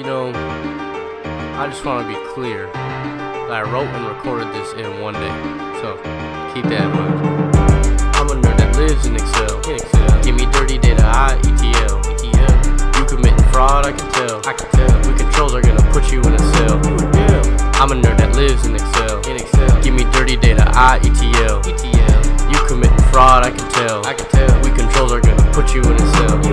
You know, I just want to be clear that I wrote and recorded this in one day, so keep that in mind. I'm a nerd that lives in Excel. Give me dirty data, ETL. You committing fraud, I can tell. We controls are gonna put you in a cell. I'm a nerd that lives in Excel. Give me dirty data, ETL. You committing fraud, I can tell. We controls are gonna put you in a cell.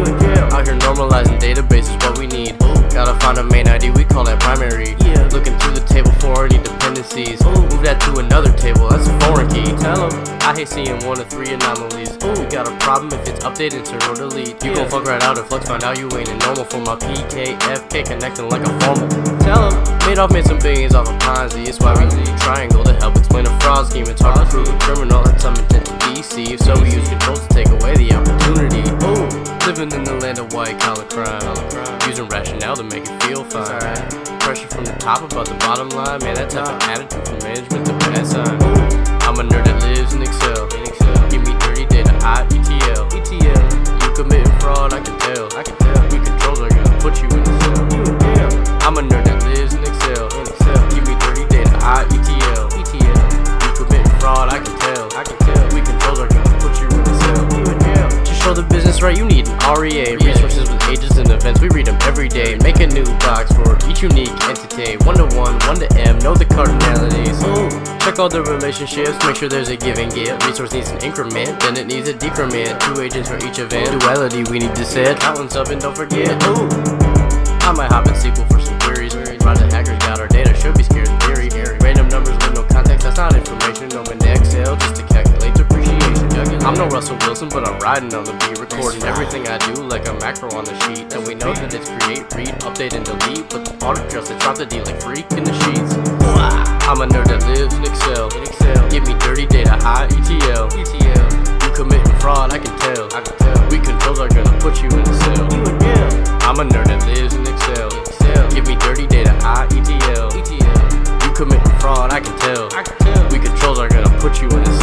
Out here normalizing databases, what we need. Gotta find a main ID, we call that primary. Looking through the table for any dependencies. Move that to another table, that's a foreign key. Tell 'em, I hate seeing 1 of 3 anomalies. You got a problem if it's update, insert or delete. You gon' fuck right out if Flux find out you ain't a normal for my PKFK connecting like a formal. Tell 'em, Madoff made some billions off of Ponzi. It's why we need a triangle to help explain a fraud scheme. It's hard to prove a criminal had some intent to deceive, so we use controls to take away the opportunity. Living in the land of white collar crime, using rationale to make it feel fine. Pressure from the top about the bottom line, man, that type of attitude from management's a bad sign. I'm a nerd that lives in Excel. Give me dirty data, ETL. You committing fraud, I can tell. We controls are gonna put you in a cell. I'm a nerd that lives in Excel. Give me dirty data, ETL. You committing fraud, I can tell. We controls are gonna put you in a cell. To show the business right, you need an REA. Resources with ages and events, we read them every day. Make a new box for each unique entity. 1 to 1, 1 to M, know the cardinalities. Check all the relationships, make sure there's a give and get. Resource needs an increment, then it needs a decrement. 2 agents for each event. Duality, we need to set. Accountants up and don't forget. I might hop in SQL for some queries. Roger hackers got our data, should be scared in theory. Random numbers with no context, that's not information. No in Excel just to calculate depreciation. I'm no Russell Wilson, but I'm riding on the beat, recording everything I do like a macro on the sheet. And we know that it's create, read, update, and delete, but the part of trust that drop the D like freak in the sheets. I'm a nerd that lives in Excel. Give me dirty data, ETL. You committing fraud, I can tell. We controls are gonna put you in a cell. I'm a nerd that lives in Excel. Give me dirty data, ETL. You committing fraud, I can tell. We controls are gonna put you in a cell.